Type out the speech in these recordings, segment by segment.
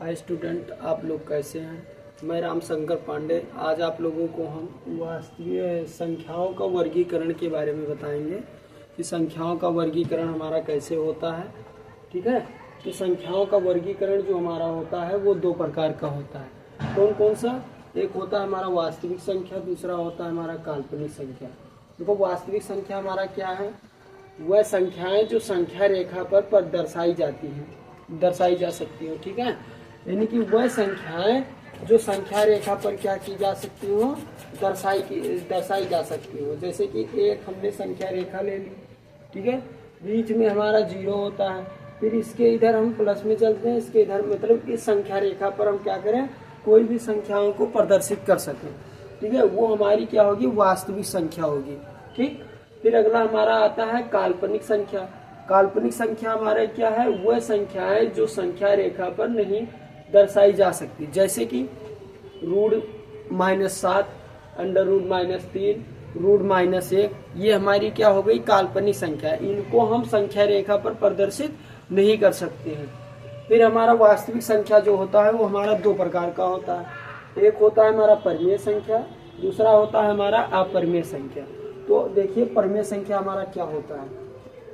Hi student, आप लोग कैसे हैं। मैं रामशंकर पांडे। आज आप लोगों को हम वास्तविक संख्याओं का वर्गीकरण के बारे में बताएंगे कि संख्याओं का वर्गीकरण हमारा कैसे होता है। ठीक है, तो संख्याओं का वर्गीकरण जो हमारा होता है वो दो प्रकार का होता है। कौन कौन सा? एक होता है हमारा वास्तविक संख्या, दूसरा होता है हमारा काल्पनिक संख्या। देखो, वास्तविक संख्या हमारा क्या है? वह संख्याएं जो संख्या रेखा पर दर्शाई जाती हैं, दर्शाई जा सकती हो। ठीक है, यानी कि वह संख्याएं जो संख्या रेखा पर क्या की जा सकती हो, दर्शाई जा सकती हो। जैसे कि एक हमने संख्या रेखा ले ली, ठीक है, बीच में हमारा 0 होता है, फिर इसके इधर हम प्लस में चलते हैं, इसके इधर मतलब इस संख्या रेखा पर हम क्या करें, कोई भी संख्याओं को प्रदर्शित कर सकें। ठीक है, वो हमारी क्या होगी, वास्तविक संख्या होगी। ठीक, फिर अगला हमारा आता है काल्पनिक संख्या। काल्पनिक संख्या हमारे क्या है, वह संख्याएं जो संख्या रेखा पर नहीं दर्शाई जा सकती। जैसे कि √-7, √-3, √-1, ये हमारी क्या हो गई, काल्पनिक संख्या। इनको हम संख्या रेखा पर प्रदर्शित नहीं कर सकते हैं। फिर हमारा वास्तविक संख्या जो होता है वो हमारा दो प्रकार का होता है। एक होता है हमारा परिमेय संख्या, दूसरा होता है हमारा अपरिमेय संख्या। तो देखिए, परिमेय संख्या हमारा क्या होता है,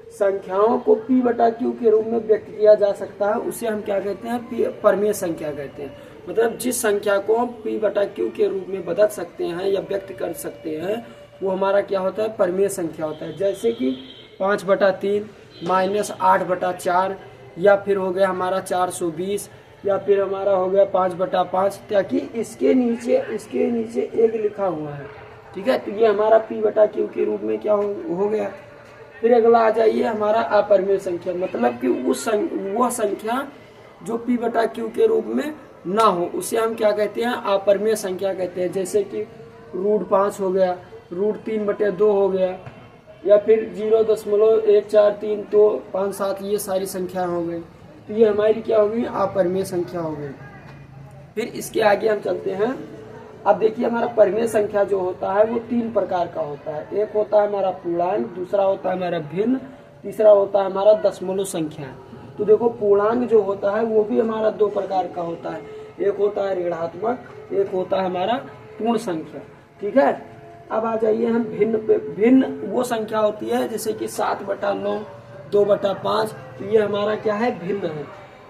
संख्याओं को p/q के रूप में व्यक्त किया जा सकता है, उसे हम क्या कहते हैं, परिमेय संख्या कहते हैं। मतलब जिस संख्या को हम p/q के रूप में बदल सकते हैं या व्यक्त कर सकते हैं, वो हमारा क्या होता है, परिमेय संख्या होता है। जैसे कि 5/3, -8/4, या फिर हो गया हमारा 420, या फिर हमारा हो गया 5/5, ताकि इसके नीचे एक लिखा हुआ है। ठीक है, तो ये हमारा p/q के रूप में क्या हो गया। फिर अगला आ जाइए हमारा अपरिमेय संख्या, मतलब कि वह संख्या जो p/q के रूप में ना हो, उसे हम क्या कहते हैं, अपरिमेय संख्या कहते हैं। जैसे कि √5 हो गया, √3/2 हो गया, या फिर 0.143 तो 5, 7, ये सारी संख्या हो गई। तो ये हमारी क्या होगी, अपरिमेय संख्या हो गई। फिर इसके आगे हम चलते हैं। अब देखिए, हमारा परिमेय संख्या जो होता है वो 3 प्रकार का होता है। एक होता है हमारा पूर्णांक, दूसरा होता है हमारा भिन्न, तीसरा होता है हमारा दशमलव संख्या। तो देखो, पूर्णांक जो होता है वो भी हमारा 2 प्रकार का होता है। एक होता है ऋणात्मक, एक होता है हमारा पूर्ण संख्या। ठीक है, अब आ जाइए हम भिन्न पे। भिन्न वो संख्या होती है जैसे कि 7/9, 2/5, तो ये हमारा क्या है, भिन्न है।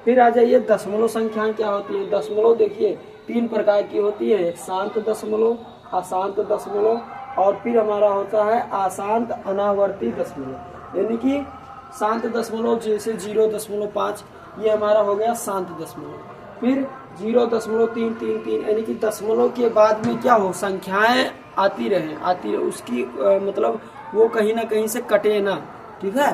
फिर आ जाइए दशमलव संख्या क्या होती है। दशमलव देखिए 3 प्रकार की होती है, शांत दशमलव, अशांत दशमलव, और फिर हमारा होता है अशांत अनावर्ती दशमलव। यानी कि शांत दशमलव जैसे 0.5, ये हमारा हो गया शांत दशमलव। फिर 0.333, यानी कि दशमलव के बाद में क्या हो, संख्याएं आती रहे, उसकी मतलब वो कहीं ना कहीं से कटे ना। ठीक है,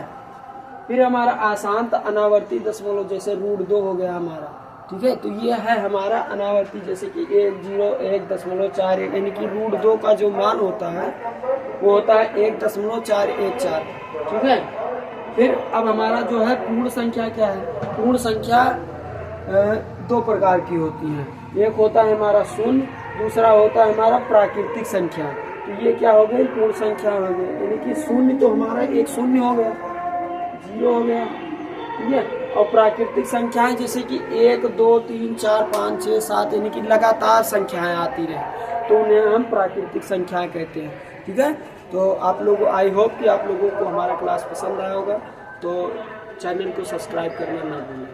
फिर हमारा अशांत अनावर्ती दशमलव जैसे √2 हो गया हमारा। ठीक है, तो ये है हमारा अनावर्ती, जैसे कि 1.41, यानी कि √2 का जो मान होता है वो होता है 1.414। ठीक है, फिर अब हमारा जो है पूर्ण संख्या क्या है। पूर्ण संख्या 2 प्रकार की होती है। एक होता है हमारा शून्य, दूसरा होता है हमारा प्राकृतिक संख्या। तो ये क्या हो गई, पूर्ण संख्या हो गई। यानी कि शून्य तो हमारा एक शून्य हो गया, 0 हो गया। ठीक है, और प्राकृतिक संख्याएं जैसे कि 1, 2, 3, 4, 5, 6, 7, यानी कि लगातार संख्याएं आती रहे, तो उन्हें हम प्राकृतिक संख्याएं कहते हैं। ठीक है, तो आप लोग, आई होप कि आप लोगों को हमारा क्लास पसंद आया होगा, तो चैनल को सब्सक्राइब करना ना भूलें।